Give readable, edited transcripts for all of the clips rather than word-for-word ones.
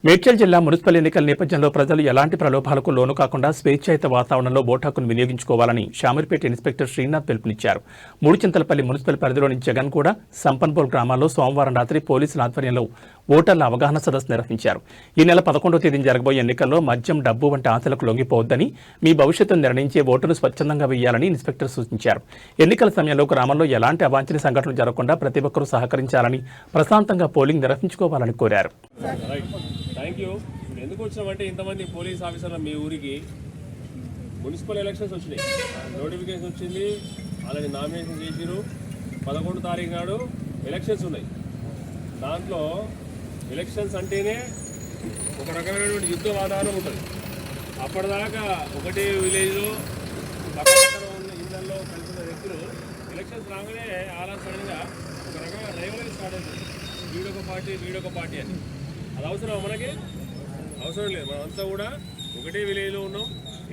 మేడ్చల్ జిల్లా మున్సిపల్ ఎన్నికల నేపథ్యంలో ప్రజలు ఎలాంటి ప్రలోభాలకు లోను కాకుండా స్వేచ్ఛాయుత వాతావరణంలో ఓటాకును వినియోగించుకోవాలని శామీర్పేట ఇన్స్పెక్టర్ శ్రీనాథ్ పిలుపునిచ్చారు. మూడుచింతలపల్లి మున్సిపల్ పరిధిలోని జగన్ కూడా సంపన్పూర్ గ్రామాల్లో సోమవారం రాత్రి పోలీసుల ఆధ్వర్యంలో ఓటర్ల అవగాహన సదస్సు నిర్వహించారు. ఈ నెల 11వ తేదీన జరగబోయే ఎన్నికల్లో మద్యం, డబ్బు వంటి ఆశలకు లొంగిపోవద్దని, మీ భవిష్యత్తును నిర్ణయించే ఓటును స్వచ్ఛందంగా వేయాలని ఇన్స్పెక్టర్ సూచించారు. ఎన్నికల సమయంలో గ్రామంలో ఎలాంటి అవాంఛనీయ సంఘటనలు జరగకుండా ప్రతి ఒక్కరూ సహకరించాలని, ప్రశాంతంగా పోలింగ్ నిర్వహించుకోవాలని కోరారు. Thank you. ఎందుకు వచ్చామంటే ఇంతమంది పోలీస్ ఆఫీసర్లు మీ ఊరికి మున్సిపల్ ఎలక్షన్స్ వచ్చినాయి, నోటిఫికేషన్ వచ్చింది, అలాగే నామినేషన్ చేసిరు. 11వ తారీఖు నాడు ఎలక్షన్స్ ఉన్నాయి. దాంట్లో ఎలక్షన్స్ అంటేనే ఒక రకమైనటువంటి యుద్ధ వాతావరణం ఉంటుంది. అప్పటిదాకా ఒకటే విలేజ్లో పక్కన ఉన్న ఇళ్లలో కలిసిన వ్యక్తులు ఎలక్షన్స్ రాగానే అలా సడన్గా ఒక రకమైన రైవలరీ స్టార్ట్ అవుతుంది. వీడొక పార్టీ అని. అది అవసరం మనకి అవసరం లేదు. మనమంతా కూడా ఒకటే విలేజ్లో ఉన్నాం.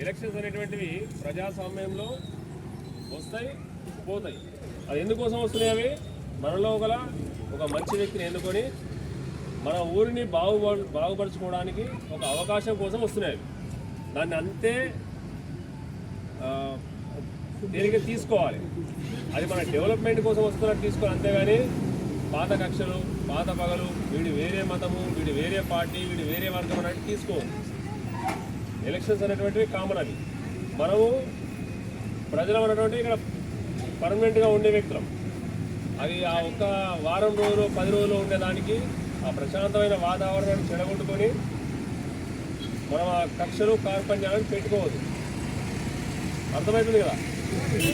ఎలక్షన్స్ అనేటువంటివి ప్రజాస్వామ్యంలో వస్తాయి, పోతాయి. అది ఎందుకోసం వస్తున్నాయి? అవి మనలో ఒక మంచి వ్యక్తిని ఎన్నుకొని మన ఊరిని బాగుపరచుకోవడానికి ఒక అవకాశం కోసం వస్తున్నాయి. దాన్ని అంతే దేనికి తీసుకోవాలి. అది మన డెవలప్మెంట్ కోసం వస్తున్నట్టు తీసుకోవాలి, అంతేగాని పాత కక్షలు, పాత పగలు, వీడి వేరే మతము, వీడి వేరే పార్టీ, వీడి వేరే వర్గం అన్నట్టు తీసుకోవాలి. ఎలక్షన్స్ అనేటువంటివి కామన్. అవి మనము ప్రజలు అనేటువంటి ఇక్కడ పర్మనెంట్గా ఉండే వ్యక్తులం. అది ఆ ఒక్క వారం రోజులు 10 రోజులు ఉండేదానికి ఆ ప్రశాంతమైన వాతావరణాన్ని చెడగొట్టుకొని మనం ఆ కక్షలు కార్పణ్యాలను పెట్టుకోవద్దు. అర్థమవుతుంది కదా?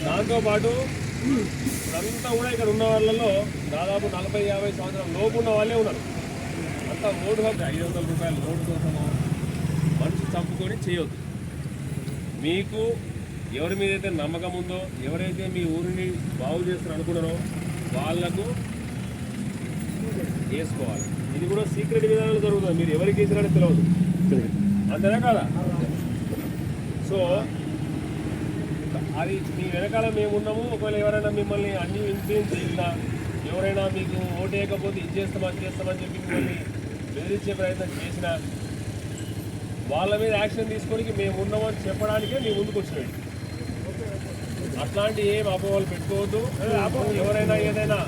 దాంతోపాటు అంతా కూడా ఇక్కడ ఉన్న వాళ్ళలో దాదాపు 40-50 సంవత్సరాల లోపు ఉన్న వాళ్ళే ఉన్నారు. అంతా ఓటు హక్కు 500 రూపాయలు ఓటు కోసము మనసు చంపుకొని చేయొద్దు. మీకు ఎవరి మీదైతే నమ్మకం ఉందో, ఎవరైతే మీ ఊరిని బాగు చేస్తారు అనుకున్నారో వాళ్లకు వేసుకోవాలి. ఇది కూడా సీక్రెట్ విధానాలు జరుగుతుంది. మీరు ఎవరికి వేసినారో తెలియదు, అంతేనా కాదా? సో అది మీ వెనకాల మేము ఉన్నాము. ఒకవేళ ఎవరైనా మిమ్మల్ని అన్ని ఇన్ఫ్లుయెన్స్ చేసినా, ఎవరైనా మీకు ఓటు వేయకపోతే ఇది చేస్తామని చెప్పి మిమ్మల్ని బెదిరించే ప్రయత్నం చేసినా వాళ్ళ మీద యాక్షన్ తీసుకోవడానికి మేము ఉన్నామని చెప్పడానికే మేము ముందుకు వచ్చినాడు. అట్లాంటి ఏం అపోహలు పెట్టుకోవద్దు. ఎవరైనా ఏదైనా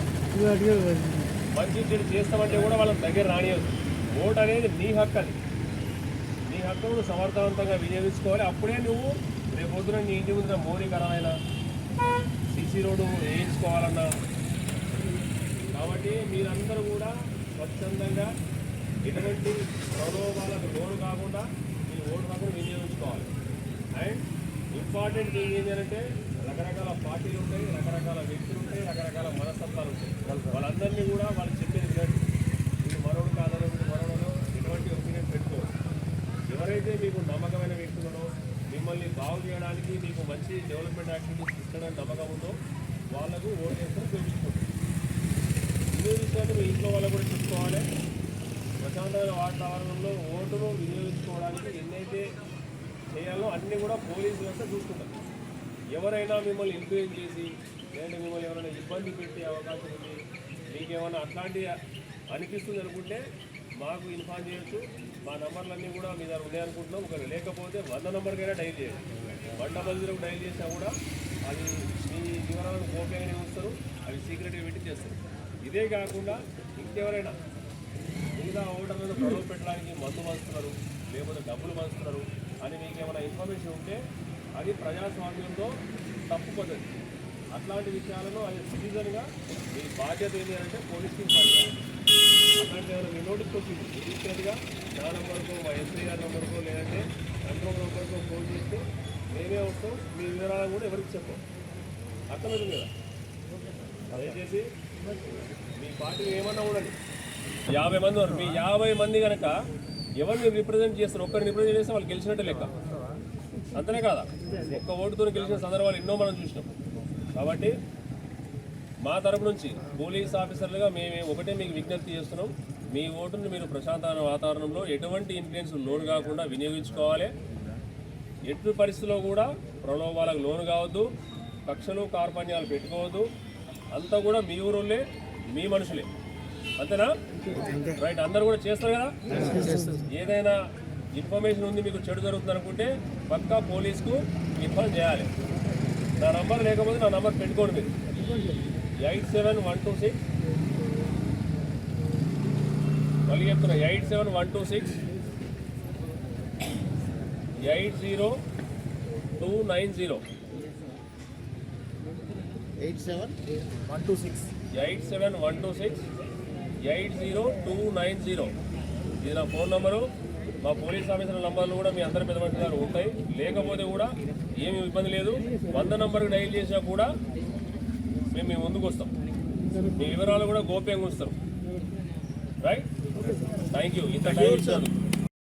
మంచి చెడు చేస్తామంటే కూడా వాళ్ళని దగ్గర రానియద్దు. ఓటు అనేది నీ హక్కు. అది నీ హక్కును సమర్థవంతంగా వినియోగించుకోవాలి. అప్పుడే నువ్వు రేపు పొద్దున నీ ఇంటి ముందు మౌలికరమైన సిసి రోడ్డు వేయించుకోవాలన్నా. కాబట్టి మీరందరూ కూడా స్వచ్ఛందంగా ఎటువంటి ప్రలోభాలకు లోను కాకుండా మీ ఓటు హక్కును వినియోగించుకోవాలి. అండ్ ఇంపార్టెంట్ థింగ్ ఏంటంటే రకరకాల పార్టీలు ఉంటాయి, రకరకాల వ్యక్తులు ఉంటాయి, రకరకాల మనస్తత్వాలు ఉంటాయి. వాళ్ళందరినీ కూడా వాళ్ళు చెప్పేది వినండి. మీరు మనోడు కాదని మనోడలో ఎటువంటి ఒపీనియన్ పెట్టుకోవచ్చు. ఎవరైతే మీకు నమ్మకమైన వ్యక్తులను మిమ్మల్ని బాగు చేయడానికి, మీకు మంచి డెవలప్మెంట్ యాక్టివిటీస్ ఇచ్చడానికి నమ్మకం ఉందో వాళ్ళకు ఓటు వేసుకొని ఉపయోగించుకోండి. ఇదే విషయాన్ని మీ ఇంట్లో వాళ్ళకు కూడా చూసుకోవాలి. ప్రశాంతమైన వాతావరణంలో ఓటును వినియోగించుకోవడానికి ఎన్నైతే చేయాలో అన్నీ కూడా పోలీసు వ్యవస్థ చూసుకుంటారు. ఎవరైనా మిమ్మల్ని ఇన్ఫ్లుయెన్స్ చేసి లేదంటే మిమ్మల్ని ఎవరైనా ఇబ్బంది పెట్టే అవకాశం ఉంది, మీకేమైనా అట్లాంటివి అనిపిస్తుంది అనుకుంటే మాకు ఇన్ఫార్మ్ చేయొచ్చు. మా నంబర్లన్నీ కూడా మీ దగ్గర ఉన్నాయనుకుంటున్నాం. ఒకరు లేకపోతే 100 నంబర్కైనా డైల్ చేయండి. 100 డైల్ చేసినా కూడా అది మీ వివరాలను గోప్యంగానే ఉంచుతారు. అవి సీక్రెట్గా పెట్టి చేస్తారు. ఇదే కాకుండా ఇంకెవరైనా మిగతా ఓటర్లను ప్రలోభ పెట్టడానికి మందు పంచుతున్నారు, లేకపోతే డబ్బులు పంచుతున్నారు అని మీకు ఏమైనా ఇన్ఫర్మేషన్ ఉంటే అది ప్రజాస్వామ్యంలో తప్పు పద్ధతి. అట్లాంటి విషయాలను అది సిటిజన్గా మీ బాధ్యత ఏంటి అంటే పోలీస్కి ఇన్ఫార్మ్ చేయాలి. అట్లాంటి ఏమైనా మీ నోటీస్కి వచ్చింది ఇమీడియట్గా నా నెంబర్కో, మా ఎస్ఐ గారి నెంబర్కో, లేదంటే కంట్రోల్ నెంబర్కో ఫోన్ చేస్తే మేమే వస్తాం. మీ వివరాలను కూడా ఎవరికి చెప్పాం. అర్థమవుతుంది కదా? దయచేసి మీ పార్టీని ఏమన్నా ఉండండి. 50 మంది ఉన్నారు. మీ 50 మంది కనుక ఎవరిని రిప్రజెంట్ చేస్తారు, ఒక్కరిని రిప్రజెంట్ చేస్తే వాళ్ళు గెలిచినట్టే లెక్క. అంతనే కాదా? ఒక్క ఓటుతో గెలిచిన సందర్భాలు ఎన్నో మనం చూసినాం. కాబట్టి మా తరపు నుంచి పోలీస్ ఆఫీసర్లుగా మేము ఒకటే మీకు విజ్ఞప్తి చేస్తున్నాం. మీ ఓటును మీరు ప్రశాంతమైన వాతావరణంలో ఎటువంటి ఇన్ఫ్లుయెన్స్ లోను కాకుండా వినియోగించుకోవాలి. ఎట్టి పరిస్థితుల్లో కూడా ప్రలోభాలకు లోను కావద్దు, కక్షలు కార్పణ్యాలు పెట్టుకోవద్దు. అంతా కూడా మీ ఊరులే, మీ మనుషులే. అంతేనా? రైట్, అందరు కూడా చేస్తారు కదా. ఏదైనా ఇన్ఫర్మేషన్ ఉంది మీకు చెడు జరుగుతుంది అనుకుంటే పక్కా పోలీస్కు ఇన్ఫార్మ్ చేయాలి. నా నంబర్ లేకపోతే నా నంబర్ పెట్టుకోండి మీరు. 87126 మళ్ళీ చెప్తున్నా 87126 80290 87126 80290. ఇది నా ఫోన్ నంబరు. మా పోలీస్ ఆఫీసర్ నంబర్లు కూడా మీ అందరి పెద్ద మనుషుల దగ్గర ఉంటాయి. లేకపోతే కూడా ఏమి ఇబ్బంది లేదు. 100 నంబర్కి డైల్ చేసినా కూడా మేము మీ ముందుకు వస్తాం. మీ వివరాలు కూడా గోప్యంగా ఉంచుతాం. Right, thank you. ఇంత టైం ఇచ్చారు.